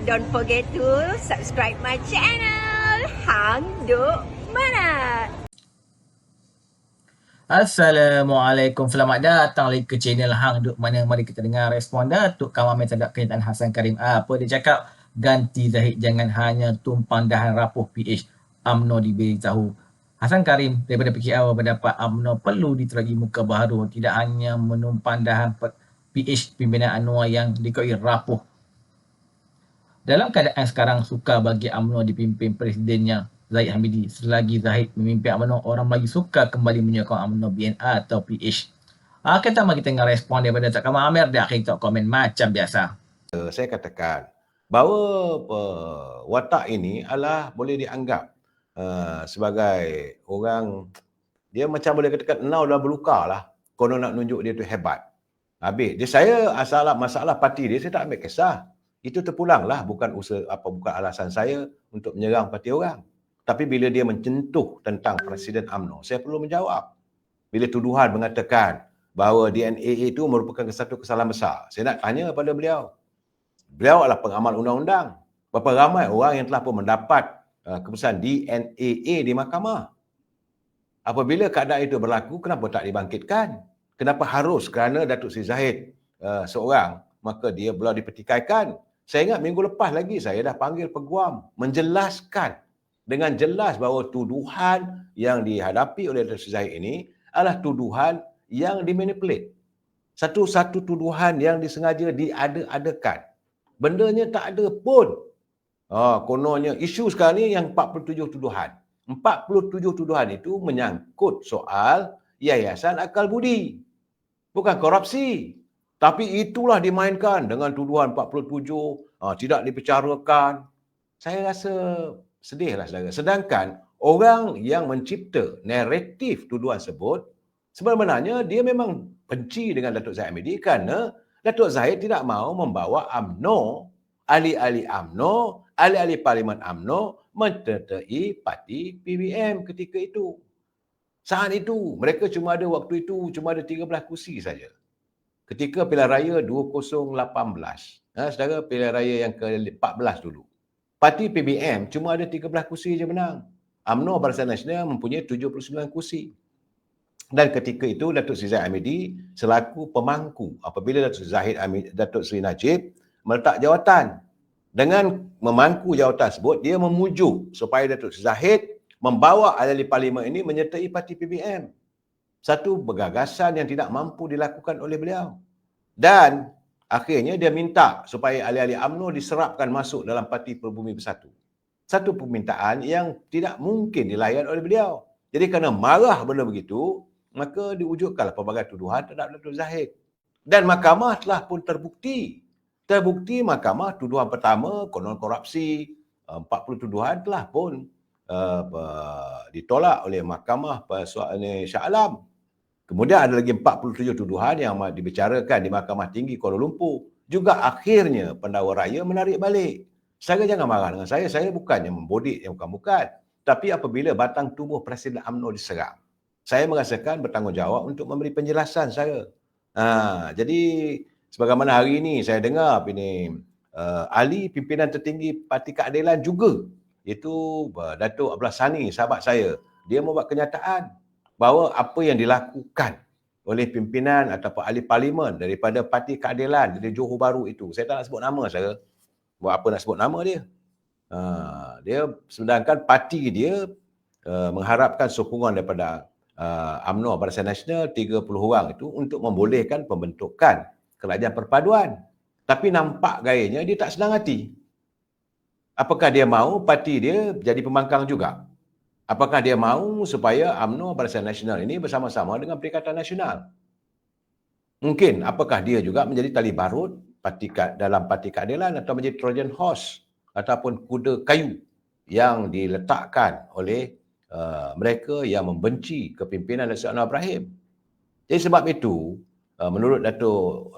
Don't forget to subscribe my channel. Hang Duk Mana. Assalamualaikum, selamat datang lagi ke channel Hang Duk Mana. Mari kita dengar respon Datuk Kamaramen terhadap kenyataan Hassan Karim. Apa dia cakap? Ganti Zahid, jangan hanya tumpang dahan rapuh PH. UMNO diberitahu. Hassan Karim daripada PKR berpendapat UMNO perlu diteragi muka baharu, tidak hanya menumpang dahan PH pimpinan Anwar yang dikoi rapuh. Dalam keadaan sekarang, sukar bagi UMNO dipimpin presidennya Zahid Hamidi. Selagi Zahid memimpin UMNO, orang Melayu suka kembali menyokong UMNO BNR atau PH. Kita mari kita dengar respon daripada Datuk Kamal Amir dan akhir kita komen macam biasa. Saya katakan bahawa watak ini adalah boleh dianggap sebagai orang, dia macam boleh katakan enau dah berluka lah. Konon nak nunjuk dia tu hebat. Habis, dia saya masalah parti dia, saya tak ambil kisah. Itu terpulanglah, bukan alasan saya untuk menyerang parti orang. Tapi bila dia mencentuh tentang Presiden UMNO, saya perlu menjawab. Bila tuduhan mengatakan bahawa DNA itu merupakan satu kesalahan besar, saya nak tanya kepada beliau. Beliau adalah pengamal undang-undang. Berapa ramai orang yang telah pun mendapat keputusan DNA di mahkamah? Apabila keadaan itu berlaku, kenapa tak dibangkitkan? Kenapa harus kerana Datuk Seri Zahid seorang, maka dia pula dipertikaikan? Saya ingat minggu lepas lagi saya dah panggil peguam menjelaskan dengan jelas bahawa tuduhan yang dihadapi oleh Datuk Seri Zahid ini adalah tuduhan yang dimanipulate. Satu-satu tuduhan yang disengaja diada-adakan. Bendanya tak ada pun. Kononnya isu sekarang ni yang 47 tuduhan. 47 tuduhan itu menyangkut soal Yayasan Akal Budi. Bukan korupsi. Tapi itulah dimainkan dengan tuduhan 47, tidak dibicarakan. Saya rasa sedihlah saudara. Sedangkan orang yang mencipta naratif tuduhan tersebut, sebenarnya dia memang benci dengan Datuk Zahid Hamidi kerana Datuk Zahid tidak mahu membawa UMNO, ahli-ahli UMNO, ahli-ahli Parlimen UMNO menyertai parti PBM ketika itu. Saat itu, mereka waktu itu cuma ada 13 kursi saja. Ketika pilihan raya 2018, saudara, pilihan raya yang ke-14 dulu. Parti PBM cuma ada 13 kursi saja menang. UMNO Barisan Nasional mempunyai 79 kursi. Dan ketika itu Datuk Seri Zahid Hamidi selaku pemangku apabila Datuk Seri Najib meletak jawatan. Dengan memangku jawatan tersebut, dia memujuk supaya Datuk Seri Zahid membawa ahli parlimen ini menyertai parti PBM. Satu gagasan yang tidak mampu dilakukan oleh beliau. Dan akhirnya dia minta supaya ahli-ahli UMNO diserapkan masuk dalam Parti Pribumi Bersatu. Satu permintaan yang tidak mungkin dilayan oleh beliau. Jadi kerana marah benda begitu, maka diwujudkanlah pelbagai tuduhan terhadap Datuk Zahid. Dan mahkamah telah pun terbukti. Terbukti mahkamah tuduhan pertama, konon korupsi, 40 tuduhan telah pun ditolak oleh mahkamah Shah Alam. Kemudian ada lagi 47 tuduhan yang dibicarakan di Mahkamah Tinggi Kuala Lumpur. Juga akhirnya pendakwa raya menarik balik. Saya jangan marah dengan saya bukannya membodik yang bukan-bukan. Tapi apabila batang tubuh Presiden UMNO diserang, saya merasakan bertanggungjawab untuk memberi penjelasan saya. Jadi sebagaimana hari ini saya dengar ini ahli pimpinan tertinggi Parti Keadilan juga, iaitu Datuk Abdullah Sani, sahabat saya, dia membuat kenyataan bahawa apa yang dilakukan oleh pimpinan ataupun ahli parlimen daripada Parti Keadilan dari Johor Bahru itu, saya tak nak sebut nama saya. Buat apa nak sebut nama dia? Dia sedangkan parti dia mengharapkan sokongan daripada UMNO Barisan Nasional 30 orang itu untuk membolehkan pembentukan kerajaan perpaduan. Tapi nampak gayanya dia tak senang hati. Apakah dia mahu parti dia jadi pembangkang juga? Apakah dia mahu supaya UMNO Barisan Nasional ini bersama-sama dengan Perikatan Nasional? Mungkin apakah dia juga menjadi tali barut dalam Parti Keadilan atau menjadi Trojan Horse ataupun kuda kayu yang diletakkan oleh mereka yang membenci kepimpinan Datuk Anwar Ibrahim. Jadi sebab itu, menurut Datuk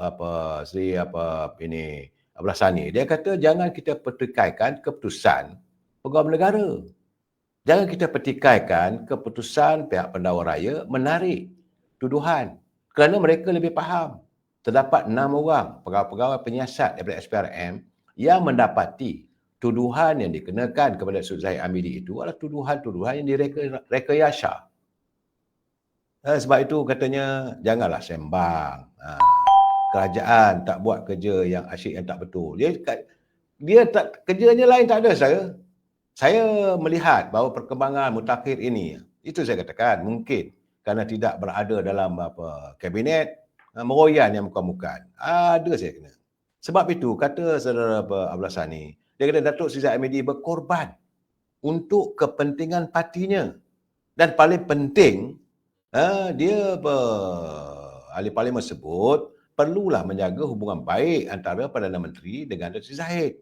Seri Abdullah Sani, dia kata jangan kita pertikaikan keputusan pegawai negara. Jangan kita pertikaikan keputusan pihak pendakwa raya menarik tuduhan kerana mereka lebih faham. Terdapat 6 orang pegawai-pegawai penyiasat daripada SPRM yang mendapati tuduhan yang dikenakan kepada Datuk Zahid Hamidi itu adalah tuduhan-tuduhan yang direkayasa. Sebab itu katanya janganlah sembang. Kerajaan tak buat kerja yang asyik, yang tak betul. Dia tak, kerjanya lain tak ada saya. Saya melihat bahawa perkembangan mutakhir ini, itu saya katakan mungkin kerana tidak berada dalam kabinet, meroyan yang bukan-bukan. Ada saya kena. Sebab itu kata saudara Abdullah Sani, dia kata Datuk Seri Zahid Hamidi berkorban untuk kepentingan partinya. Dan paling penting, dia ahli parlimen sebut perlulah menjaga hubungan baik antara Perdana Menteri dengan Datuk Seri Zahid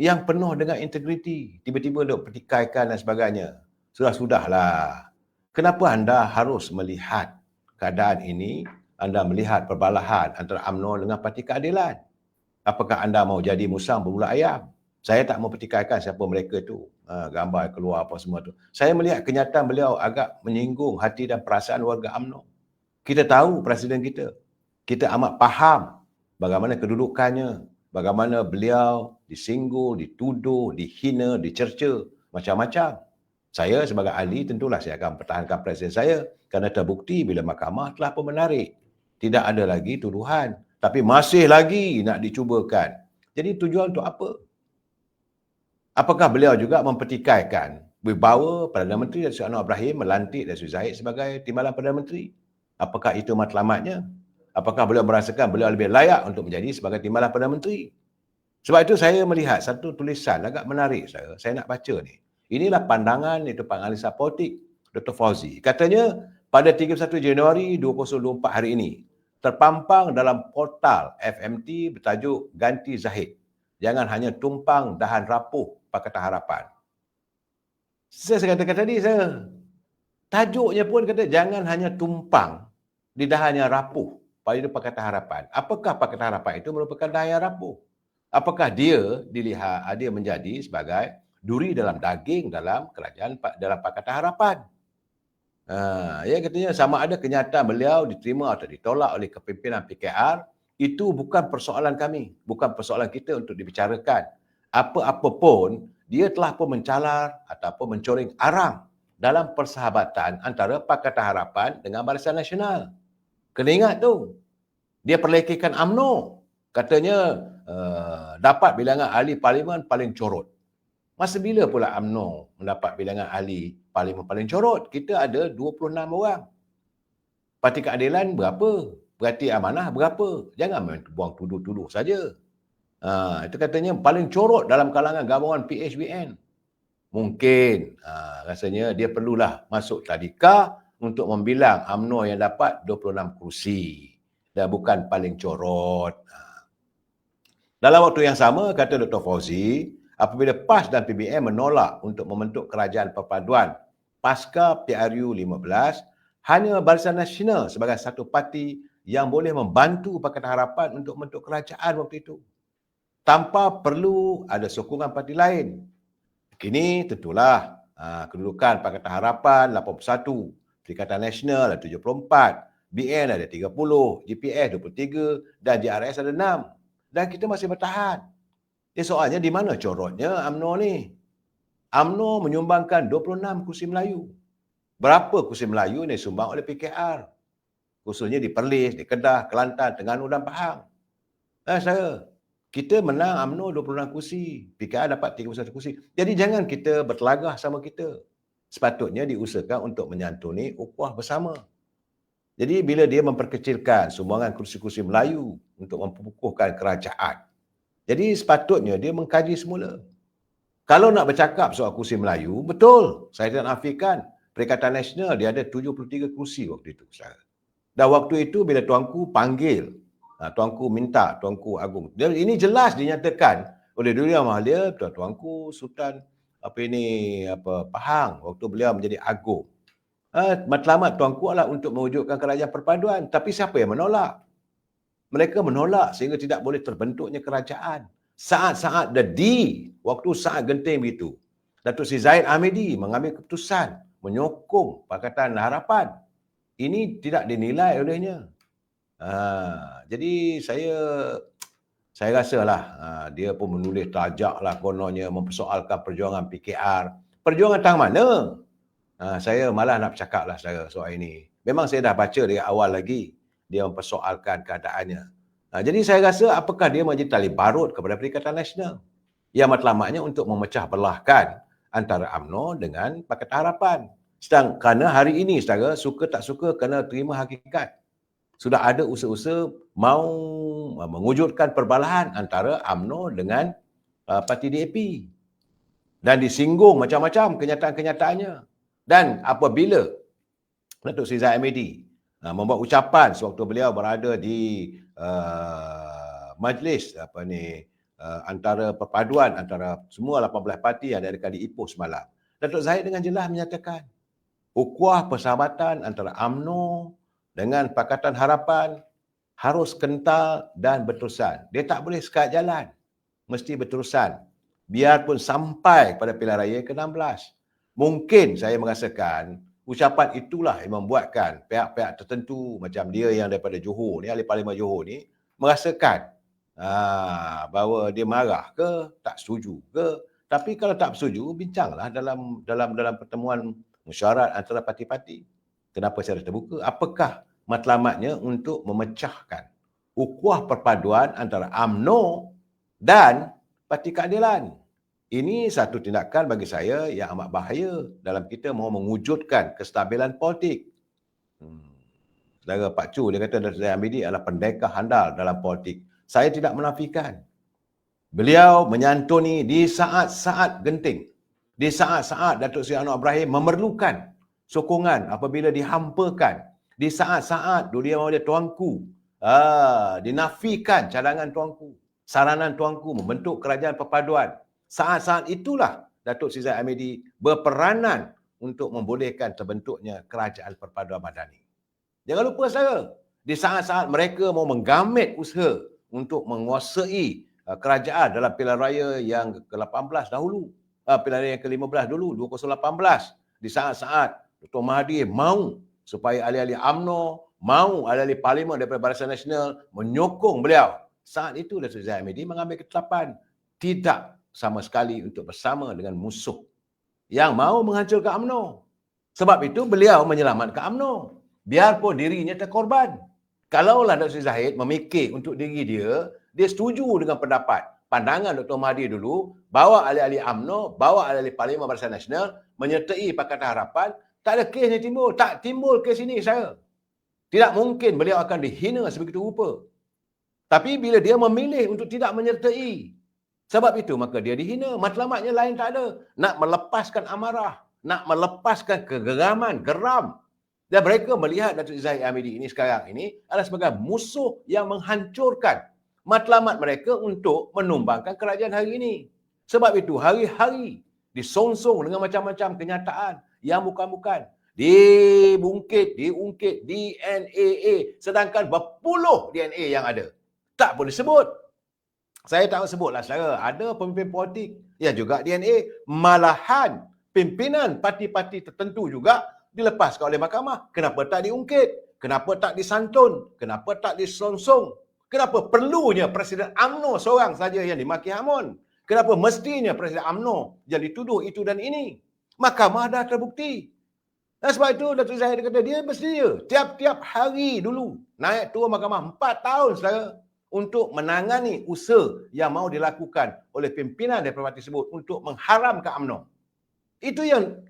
yang penuh dengan integriti. Tiba-tiba duk pertikaikan dan sebagainya. Sudahlah. Kenapa anda harus melihat keadaan ini? Anda melihat perbalahan antara UMNO dengan Parti Keadilan. Apakah anda mau jadi musang berulat ayam? Saya tak mau pertikaikan siapa mereka itu. Gambar keluar apa semua tu. Saya melihat kenyataan beliau agak menyinggung hati dan perasaan warga UMNO. Kita tahu presiden kita. Kita amat faham bagaimana kedudukannya. Bagaimana beliau disinggung, dituduh, dihina, dicerca, macam-macam. Saya sebagai ahli tentulah saya akan pertahankan presiden saya kerana terbukti bila mahkamah telah pun menarik. Tidak ada lagi tuduhan. Tapi masih lagi nak dicubakan. Jadi tujuan untuk apa? Apakah beliau juga mempertikaikan bahawa Perdana Menteri Datuk Seri Anwar Ibrahim melantik Datuk Seri Zahid sebagai timbalan Perdana Menteri? Apakah itu matlamatnya? Apakah beliau merasakan beliau lebih layak untuk menjadi sebagai timbalan Perdana Menteri? Sebab itu saya melihat satu tulisan agak menarik saya nak baca ni. Inilah pandangan itu penganalisa politik Dr. Fauzi. Katanya pada 31 Januari 2024 hari ini terpampang dalam portal FMT bertajuk Ganti Zahid. Jangan hanya tumpang dahan rapuh Pakatan Harapan. Saya katakan tadi tajuknya pun kata jangan hanya tumpang di dahan yang rapuh pada Pakatan Harapan. Apakah Pakatan Harapan itu merupakan dahan yang rapuh? Apakah dia dilihat dia menjadi sebagai duri dalam daging dalam kerajaan dalam Pakatan Harapan? Ya katanya sama ada kenyataan beliau diterima atau ditolak oleh kepimpinan PKR, itu bukan persoalan kami, bukan persoalan kita untuk dibicarakan. Apa-apa pun dia telah pun mencalar ataupun mencoreng arang dalam persahabatan antara Pakatan Harapan dengan Barisan Nasional. Kena ingat tu. Dia perlekikan UMNO. Katanya dapat bilangan ahli parlimen paling corot. Masa bila pula UMNO mendapat bilangan ahli parlimen paling corot? Kita ada 26 orang. Parti Keadilan berapa? Berarti Amanah berapa? Jangan main buang tuduh-tuduh saja. Itu katanya paling corot dalam kalangan gabungan PHBN. Mungkin rasanya dia perlulah masuk tadika untuk membilang UMNO yang dapat 26 kursi. Dan bukan paling corot. Dalam waktu yang sama, kata Dr. Fauzi, apabila PAS dan PBN menolak untuk membentuk kerajaan perpaduan pasca PRU 15, hanya Barisan Nasional sebagai satu parti yang boleh membantu Pakatan Harapan untuk membentuk kerajaan waktu itu. Tanpa perlu ada sokongan parti lain. Kini tentulah kedudukan Pakatan Harapan 81, Perikatan Nasional ada 74, BN ada 30, GPS 23 dan JRS ada 6. Dan kita masih bertahan. Soalnya di mana corotnya UMNO ni? UMNO menyumbangkan 26 kursi Melayu. Berapa kursi Melayu ni disumbang oleh PKR? Khususnya di Perlis, di Kedah, Kelantan, Terengganu dan Pahang. Kita menang UMNO 26 kursi. PKR dapat 31 kursi. Jadi jangan kita bertelagah sama kita. Sepatutnya diusahakan untuk menyantuni ukhuwah bersama. Jadi bila dia memperkecilkan sumbangan kursi-kursi Melayu untuk memperkukuhkan kerajaan, jadi sepatutnya dia mengkaji semula. Kalau nak bercakap soal kursi Melayu, betul. Saya tidak nafikan. Perikatan Nasional dia ada 73 kursi waktu itu. Dan waktu itu bila tuanku panggil, tuanku minta, tuanku agung. Ini jelas dinyatakan oleh Duli Mahlia, tuanku Sultan Pahang waktu beliau menjadi agung. Matlamat tuanku adalah untuk mewujudkan kerajaan perpaduan. Tapi siapa yang menolak? Mereka menolak sehingga tidak boleh terbentuknya kerajaan. Saat-saat waktu saat genting begitu, Datuk Seri Zahid Hamidi mengambil keputusan menyokong Pakatan Harapan. Ini tidak dinilai olehnya. Jadi saya Saya rasalah dia pun menulis tajak lah kononnya mempersoalkan perjuangan PKR. Perjuangan tang mana? Saya malah nak bercakap lah soal ini. Memang saya dah baca dari awal lagi dia mempersoalkan keadaannya. Jadi saya rasa apakah dia menjadi tali barut kepada Perikatan Nasional yang matlamatnya untuk memecah belahkan antara UMNO dengan Pakatan Harapan. Sedang kerana hari ini saudara, suka tak suka kena terima hakikat. Sudah ada usaha-usaha mau mewujudkan perbalahan antara UMNO dengan parti DAP. Dan disinggung macam-macam kenyataan-kenyataannya. Dan apabila Datuk Seri Zahid Hamidi membuat ucapan sewaktu beliau berada di majlis antara perpaduan antara semua 18 parti yang diadakan di Ipoh semalam. Datuk Zahid dengan jelas menyatakan ukhuwah persahabatan antara UMNO dengan Pakatan Harapan harus kental dan berterusan. Dia tak boleh sekat jalan. Mesti berterusan. Biarpun sampai pada pilihan raya ke-16. Mungkin saya merasakan ucapan itulah yang membuatkan pihak-pihak tertentu macam dia yang daripada Johor ni, ahli parlimen Johor ni, merasakan bahawa dia marah ke, tak setuju ke. Tapi kalau tak setuju, bincanglah dalam pertemuan mesyuarat antara parti-parti. Kenapa secara terbuka? Apakah matlamatnya untuk memecahkan ukhuwah perpaduan antara UMNO dan Parti Keadilan? Ini satu tindakan bagi saya yang amat bahaya dalam kita mahu mewujudkan kestabilan politik. Saudara Pak Chu, dia kata Datuk Zahid Hamidi adalah pendekar handal dalam politik. Saya tidak menafikan. Beliau menyantuni di saat-saat genting. Di saat-saat Datuk Seri Anwar Ibrahim memerlukan sokongan apabila dihampakan. Di saat-saat dia mahu dia tuanku. Dinafikan cadangan tuanku. Saranan tuanku membentuk kerajaan perpaduan. Saat-saat itulah Datuk Seri Zahid Hamidi berperanan untuk membolehkan terbentuknya kerajaan perpaduan madani. Jangan lupa saudara, di saat-saat mereka mahu menggamit usaha untuk menguasai kerajaan dalam pilihan raya yang ke-18 dahulu, pilihan raya yang ke-15 dulu, 2018, di saat-saat Dr. Mahathir mahu supaya ahli-ahli UMNO, mahu ahli-ahli parlimen daripada Barisan Nasional menyokong beliau. Saat itu Datuk Zahid Hamidi mengambil ketetapan tidak sama sekali untuk bersama dengan musuh yang mahu menghancurkan UMNO. Sebab itu beliau menyelamatkan UMNO. Biarpun dirinya terkorban. Kalaulah Datuk Zahid memikir untuk diri dia, dia setuju dengan pandangan Dr. Mahathir dulu, bawa ahli-ahli UMNO, bawa ahli-ahli Parlimen Barisan Nasional, menyertai Pakatan Harapan, tak ada kes yang timbul. Tak timbul kes ini saya. Tidak mungkin beliau akan dihina sebegitu rupa. Tapi bila dia memilih untuk tidak menyertai, sebab itu maka dia dihina. Matlamatnya lain tak ada. Nak melepaskan amarah, nak melepaskan kegeraman, geram. Dan mereka melihat Datuk Zahid Hamidi ini sekarang ini adalah sebagai musuh yang menghancurkan matlamat mereka untuk menumbangkan kerajaan hari ini. Sebab itu hari-hari disongsong dengan macam-macam kenyataan yang bukan-bukan. Diungkit DNA, sedangkan berpuluh DNA yang ada. Tak boleh sebut. Saya tak sebutlah saudara, ada pemimpin politik yang juga DNA, malahan pimpinan parti-parti tertentu juga dilepaskan oleh mahkamah. Kenapa tak diungkit? Kenapa tak disantun? Kenapa tak disongsong? Kenapa perlunya Presiden UMNO seorang saja yang dimaki hamun? Kenapa mestinya Presiden UMNO yang dituduh itu dan ini? Mahkamah dah terbukti. Dan sebab itu Datuk Zahid kata dia mestinya tiap-tiap hari dulu naik turun mahkamah 4 tahun saudara untuk menangani usaha yang mahu dilakukan oleh pimpinan daripada parti tersebut untuk mengharamkan UMNO. Itu yang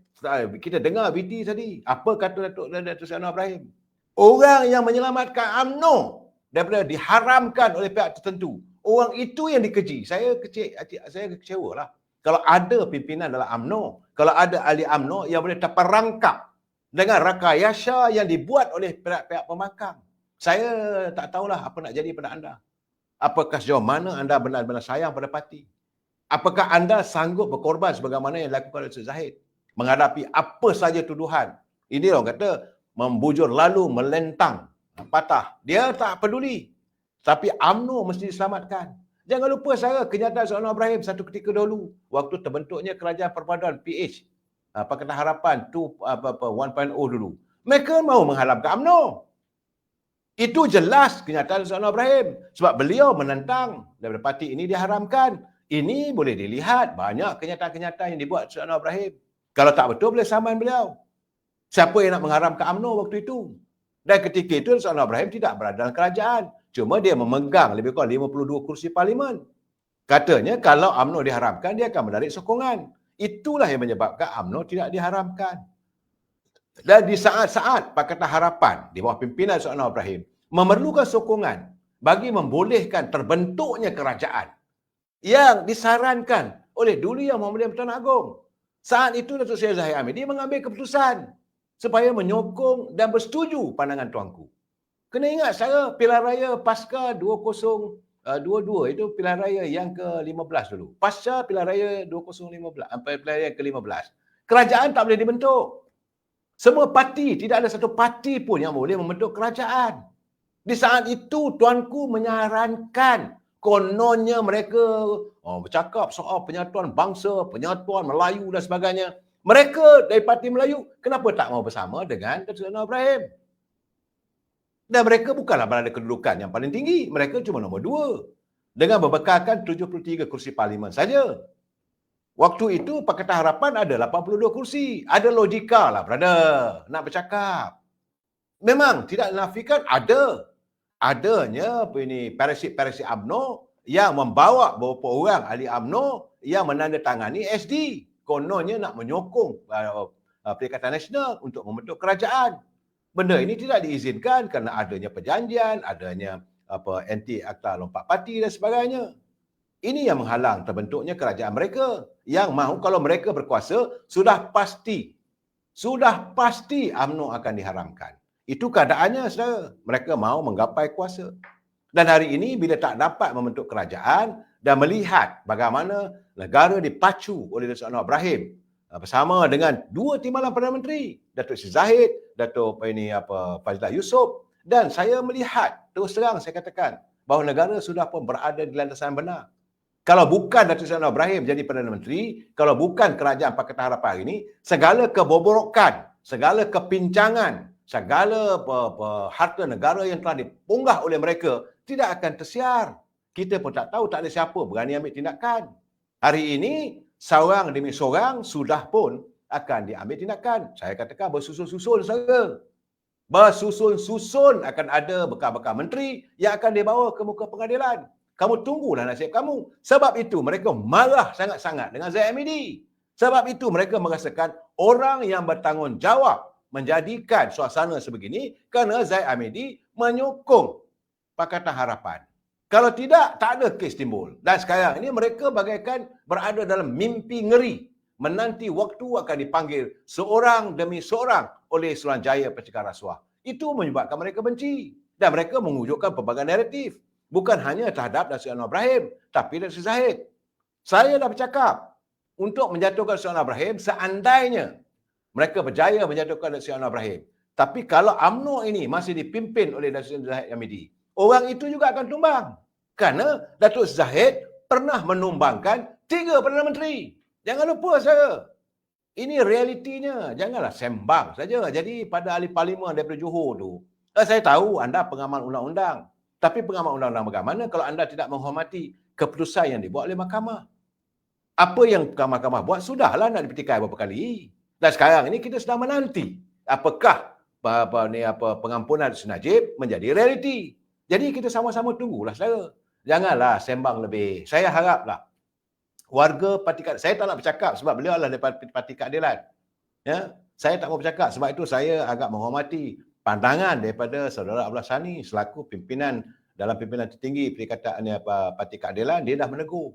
kita dengar VT tadi. Apa kata Datuk Seri Anwar Ibrahim? Orang yang menyelamatkan UMNO daripada diharamkan oleh pihak tertentu, orang itu yang dikeji. Saya kecewa lah. Kalau ada pimpinan dalam UMNO, kalau ada ahli UMNO yang boleh terperangkap dengan rakayasa yang dibuat oleh pihak-pihak pemakam. Saya tak tahulah apa nak jadi pada anda. Apakah sejauh mana anda benar-benar sayang pada parti? Apakah anda sanggup berkorban sebagaimana yang dilakukan oleh Datuk Zahid? Menghadapi apa saja tuduhan. Ini orang kata membujur lalu melentang, patah. Dia tak peduli. Tapi UMNO mesti diselamatkan. Jangan lupa saudara kenyataan Seri Anwar Ibrahim satu ketika dahulu waktu terbentuknya kerajaan perpaduan PH, Pakatan Harapan 1.0 dulu. Mereka mahu mengharamkan UMNO. Itu jelas kenyataan Datuk Anwar Ibrahim. Sebab beliau menentang daripada parti ini diharamkan. Ini boleh dilihat banyak kenyataan-kenyataan yang dibuat Datuk Anwar Ibrahim. Kalau tak betul boleh saman beliau. Siapa yang nak mengharamkan UMNO waktu itu? Dan ketika itu Datuk Anwar Ibrahim tidak berada dalam kerajaan. Cuma dia memegang lebih kurang 52 kursi parlimen. Katanya kalau UMNO diharamkan dia akan menarik sokongan. Itulah yang menyebabkan UMNO tidak diharamkan. Dan di saat-saat Pakatan Harapan di bawah pimpinan Datuk Anwar Ibrahim memerlukan sokongan bagi membolehkan terbentuknya kerajaan yang disarankan oleh dulu Yang Muhammadiyah Pertuan Agong. Saat itu Datuk Seri Zahid Hamidi mengambil keputusan supaya menyokong dan bersetuju pandangan tuanku. Kena ingat saya pilihan raya pasca 2022 itu pilihan raya yang ke-15 dulu. Pasca pilihan raya 2015, pilihan raya ke-15. Kerajaan tak boleh dibentuk. Semua parti, tidak ada satu parti pun yang boleh membentuk kerajaan. Di saat itu tuanku menyarankan kononnya mereka bercakap soal penyatuan bangsa, penyatuan Melayu dan sebagainya. Mereka dari parti Melayu, kenapa tak mau bersama dengan Datuk Anwar Ibrahim? Dan mereka bukanlah berada kedudukan yang paling tinggi. Mereka cuma nombor 2. Dengan berbekalkan 73 kursi parlimen saja. Waktu itu Pakatan Harapan ada 82 kursi. Ada logika lah, brother. Nak bercakap. Memang tidak dinafikan adanya parasit-parasit UMNO yang membawa beberapa orang ahli UMNO yang menandatangani SD. Kononnya nak menyokong Perikatan Nasional untuk membentuk kerajaan. Benda ini tidak diizinkan kerana adanya perjanjian, adanya anti akta lompat parti dan sebagainya. Ini yang menghalang terbentuknya kerajaan mereka. Yang mahu kalau mereka berkuasa, sudah pasti UMNO akan diharamkan. Itu keadaannya, saudara. Mereka mahu menggapai kuasa. Dan hari ini bila tak dapat membentuk kerajaan dan melihat bagaimana negara dipacu oleh Datuk Anwar Ibrahim bersama dengan 2 timbalan Perdana Menteri, Datuk Seri Zahid, Datuk Fazlillah Yusof, dan saya melihat, terus terang saya katakan, bahawa negara sudah pun berada di landasan benar. Kalau bukan Datuk Seri Anwar Ibrahim jadi Perdana Menteri, kalau bukan kerajaan Pakatan Harapan hari ini, segala kebobrokan, segala kepincangan, segala harta negara yang telah dipunggah oleh mereka tidak akan tersiar. Kita pun tak tahu, tak ada siapa berani ambil tindakan. Hari ini, seorang demi seorang sudah pun akan diambil tindakan. Saya katakan bersusun-susun saja. Bersusun-susun akan ada bekal-bekal menteri yang akan dibawa ke muka pengadilan. Kamu tunggulah nasib kamu. Sebab itu mereka marah sangat-sangat dengan Zahid Hamidi. Sebab itu mereka merasakan orang yang bertanggungjawab menjadikan suasana sebegini kerana Zahid Hamidi menyokong Pakatan Harapan. Kalau tidak, tak ada kes timbul. Dan sekarang ini mereka bagaikan berada dalam mimpi ngeri. Menanti waktu akan dipanggil seorang demi seorang oleh Suruhanjaya Pencegahan Rasuah. Itu menyebabkan mereka benci. Dan mereka mewujudkan pelbagai naratif. Bukan hanya terhadap Datuk Anwar Ibrahim, tapi Datuk Zahid. Saya dah bercakap untuk menjatuhkan Datuk Anwar Ibrahim seandainya mereka berjaya menjatuhkan Datuk Anwar Ibrahim. Tapi kalau UMNO ini masih dipimpin oleh Datuk Zahid Hamidi, orang itu juga akan tumbang. Kerana Datuk Zahid pernah menumbangkan 3 Perdana Menteri. Jangan lupa saya. Ini realitinya. Janganlah sembang saja. Jadi pada ahli parlimen daripada Johor tu, saya tahu anda pengamal undang-undang. Tapi pengamal undang-undang bagaimana kalau anda tidak menghormati keputusan yang dibuat oleh mahkamah? Apa yang mahkamah buat sudahlah nak dipetikai beberapa kali. Dan sekarang ini kita sedang menanti apakah pengampunan Datuk Najib menjadi realiti. Jadi kita sama-sama tunggulah saudara. Janganlah sembang lebih. Saya haraplah warga Parti Keadilan, saya tak nak bercakap sebab beliau adalah daripada Parti Keadilan. Ya, saya tak mau bercakap sebab itu saya agak menghormati pandangan daripada saudara Abdullah Sani selaku pimpinan dalam pimpinan tertinggi Perikatan Parti Keadilan. Dia dah menegur.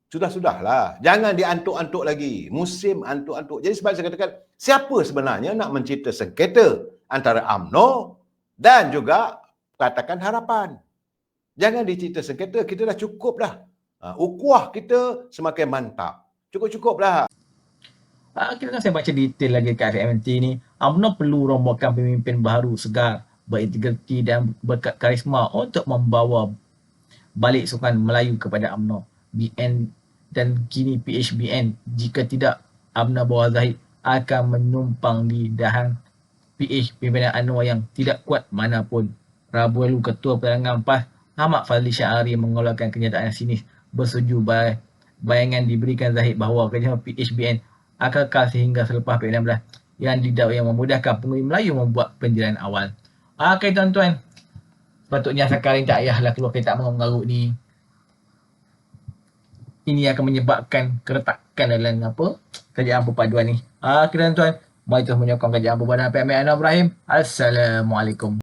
Sudahlah. Jangan diantuk-antuk lagi. Musim antuk-antuk. Jadi sebab saya katakan, siapa sebenarnya nak mencipta sengketa antara UMNO dan juga Pakatan Harapan? Jangan dicipta sengketa, kita dah cukup dah. Ukuah kita semakin mantap. Cukup-cukuplah. Kita saya baca detail lagi kat FMNT ni. UMNO perlu rombokan pemimpin baru segar, berintegriti dan berkarisma untuk membawa balik sukan Melayu kepada UMNO. BN dan kini PHBN. Jika tidak, UMNO bawah Zahid akan menumpang di dahan PH pimpinan UMNO yang tidak kuat manapun Rabu lalu, Ketua Penerangan PAS Ahmad Fazli Syahari mengeluarkan kenyataan sinis bersetuju bayangan diberikan Zahid bahawa kerjasama PHBN akan kekal sehingga selepas PN16 yang didakwa yang memudahkan pengundi Melayu membuat pendirian awal. Okey tuan-tuan, sepatutnya sekarang tak payahlah keluar kereta mengarut ni. Ini akan menyebabkan keretakan dalam kerajaan perpaduan ni. Okey tuan-tuan, mari terus menyokong kerajaan perpaduan PMN Anwar Ibrahim. Assalamualaikum.